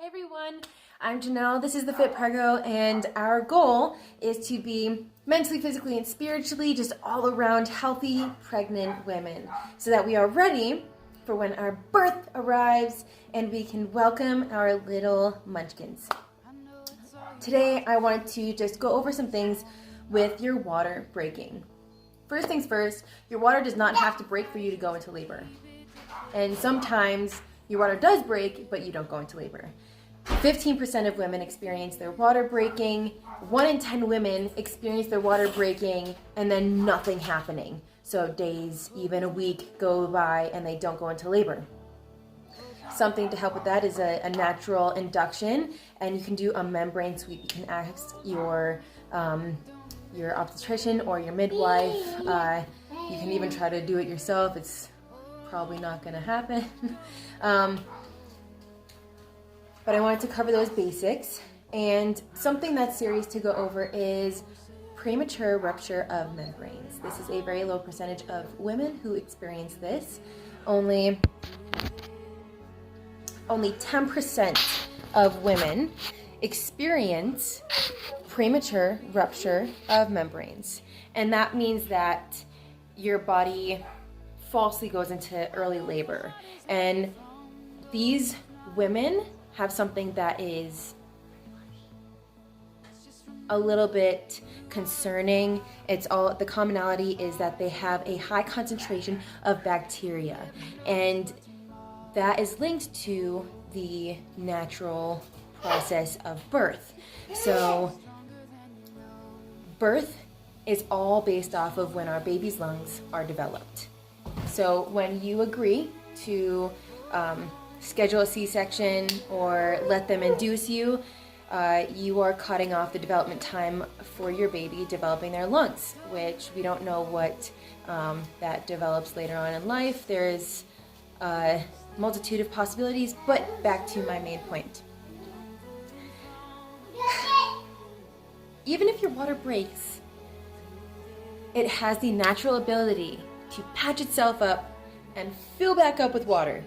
Hi everyone, I'm Janelle. This is the Fit Prego, and our goal is to be mentally, physically, and spiritually just all around healthy pregnant women so that we are ready for when our birth arrives and we can welcome our little munchkins. Today I wanted to just go over some things with your water breaking. First things first, your water does not have to break for you to go into labor. And sometimes your water does break, but you don't go into labor. 15% of women experience their water breaking. 1 in 10 women experience their water breaking and then nothing happening. So days, even a week go by and they don't go into labor. Something to help with that is a natural induction, and you can do a membrane sweep. You can ask your obstetrician or your midwife. You can even try to do it yourself. It's probably not going to happen. But I wanted to cover those basics. And something that's serious to go over is premature rupture of membranes. This is a very low percentage of women who experience this. Only 10% of women experience premature rupture of membranes. And that means that your body falsely goes into early labor. And these women have something that is a little bit concerning. The commonality is that they have a high concentration of bacteria, and that is linked to the natural process of birth. So birth is all based off of when our baby's lungs are developed. So when you agree to schedule a C-section or let them induce you, you are cutting off the development time for your baby developing their lungs, which we don't know what that develops later on in life. There's a multitude of possibilities, but back to my main point. Even if your water breaks, it has the natural ability to patch itself up and fill back up with water.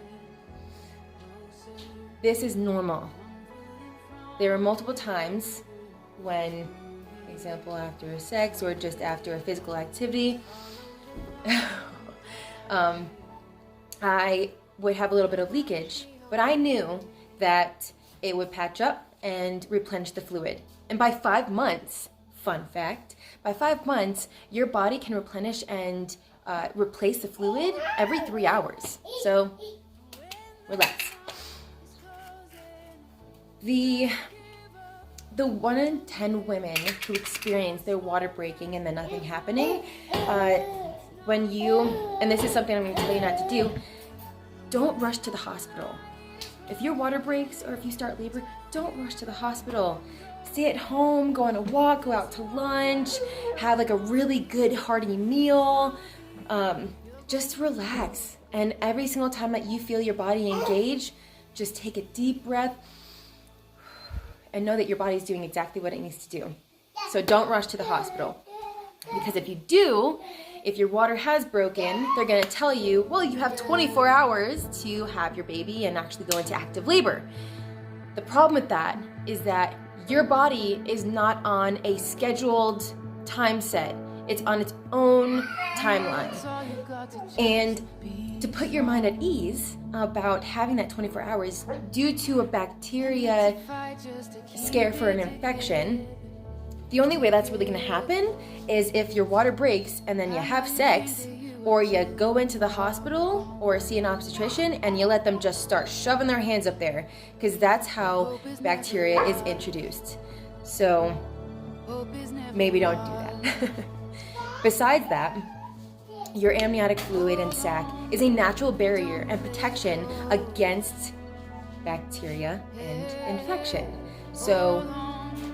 This is normal. There are multiple times when, for example, after sex or just after a physical activity, I would have a little bit of leakage, but I knew that it would patch up and replenish the fluid. And by 5 months, fun fact, by 5 months, your body can replenish and replace the fluid every 3 hours. So relax. The 1 in 10 women who experience their water breaking and then nothing happening, and this is something I'm going to tell you not to do, don't rush to the hospital. If your water breaks or if you start labor, don't rush to the hospital. Stay at home, go on a walk, go out to lunch, have like a really good hearty meal. Just relax. And every single time that you feel your body engage, just take a deep breath and know that your body's doing exactly what it needs to do. So don't rush to the hospital. Because if you do, if your water has broken, they're going to tell you, well, you have 24 hours to have your baby and actually go into active labor. The problem with that is that your body is not on a scheduled time set. It's on its own timeline. And to put your mind at ease about having that 24 hours due to a bacteria scare for an infection, the only way that's really going to happen is if your water breaks and then you have sex, or you go into the hospital or see an obstetrician and you let them just start shoving their hands up there, because that's how bacteria is introduced. So maybe don't do that. Besides that, your amniotic fluid and sac is a natural barrier and protection against bacteria and infection. So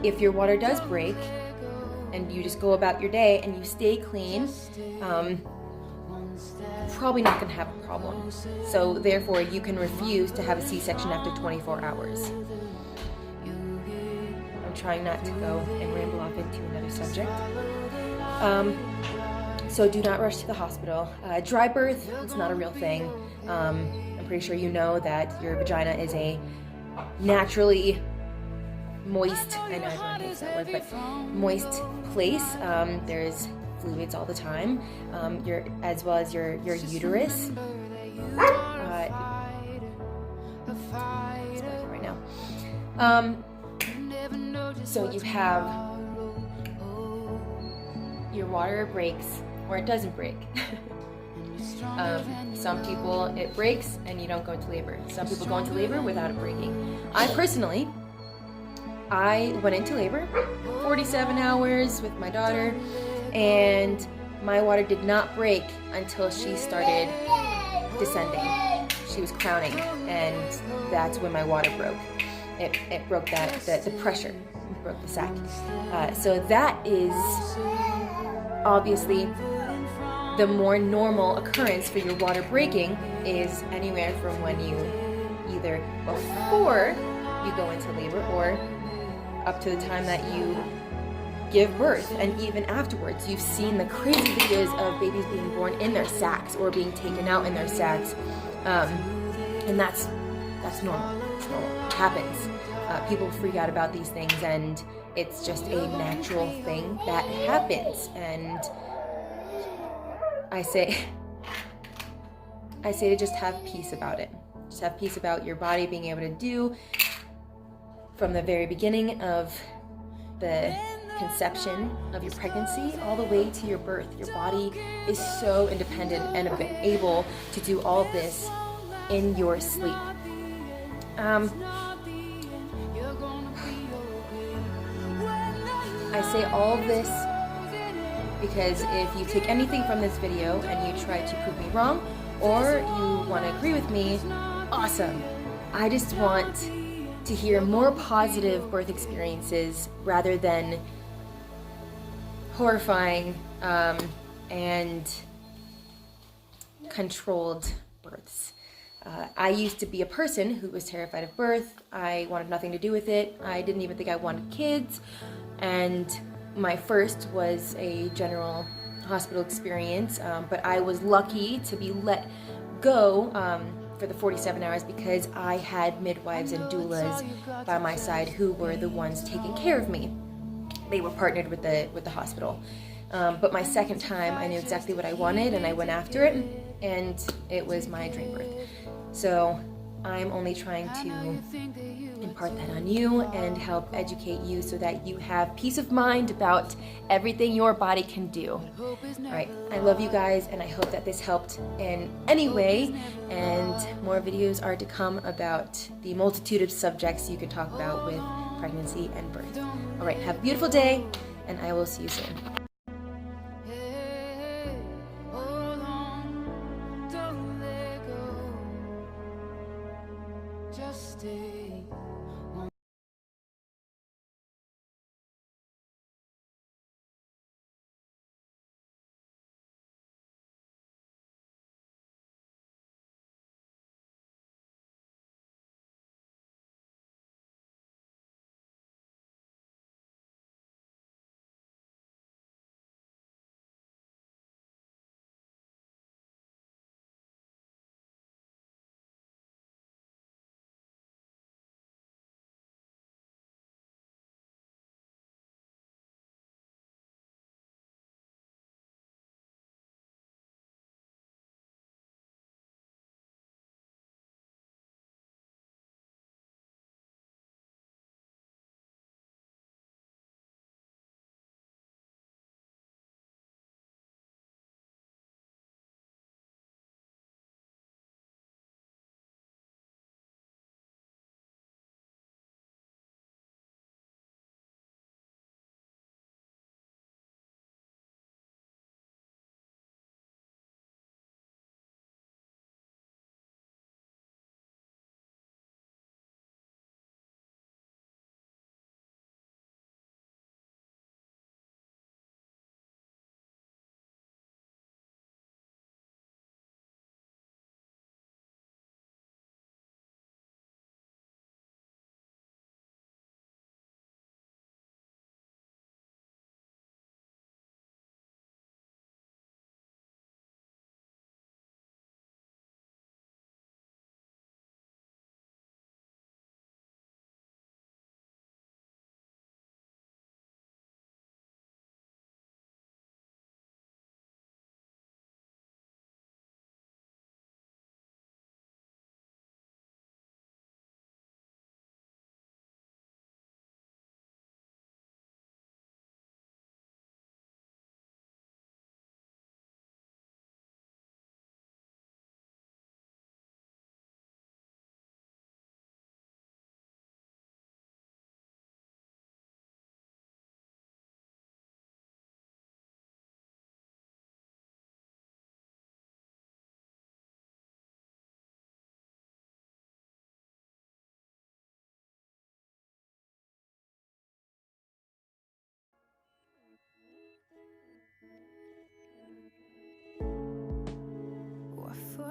if your water does break and you just go about your day and you stay clean, you're probably not going to have a problem. So therefore, you can refuse to have a C-section after 24 hours. I'm trying not to go and ramble off into another subject. So do not rush to the hospital. Dry birth, it's not a real thing. I'm pretty sure you know that your vagina is a naturally moist, I know everyone hates that word, but moist place. There's fluids all the time, as well as your uterus. It's working right now. So you have your water breaks, or it doesn't break. Some people it breaks and you don't go into labor. Some people go into labor without it breaking. I went into labor 47 hours with my daughter, and my water did not break until she started descending. She was crowning, and that's when my water broke. It broke the pressure, it broke the sac. So that is obviously the more normal occurrence for your water breaking is anywhere from when you either before you go into labor or up to the time that you give birth, and even afterwards. You've seen the crazy videos of babies being born in their sacs or being taken out in their sacs, and that's normal. It's normal. It happens. People freak out about these things, and it's just a natural thing that happens. And I say to just have peace about it. Just have peace about your body being able to do from the very beginning of the conception of your pregnancy all the way to your birth. Your body is so independent and able to do all of this in your sleep. I say all of this because if you take anything from this video and you try to prove me wrong, or you want to agree with me, awesome. I just want to hear more positive birth experiences rather than horrifying and controlled births. I used to be a person who was terrified of birth. I wanted nothing to do with it. I didn't even think I wanted kids. And my first was a general hospital experience, but I was lucky to be let go for the 47 hours because I had midwives and doulas by my side who were the ones taking care of me. They were partnered with the hospital. But my second time, I knew exactly what I wanted, and I went after it, and it was my dream birth. So I'm only trying to impart that on you and help educate you so that you have peace of mind about everything your body can do. All right, I love you guys, and I hope that this helped in any way, and more videos are to come about the multitude of subjects you can talk about with pregnancy and birth. All right, have a beautiful day, and I will see you soon. Just stay.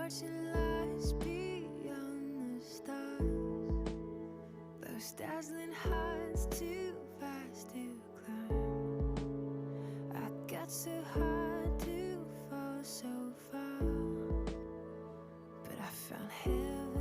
watching lights beyond the stars, those dazzling heights too fast to climb. I got so high to fall so far, but I found heaven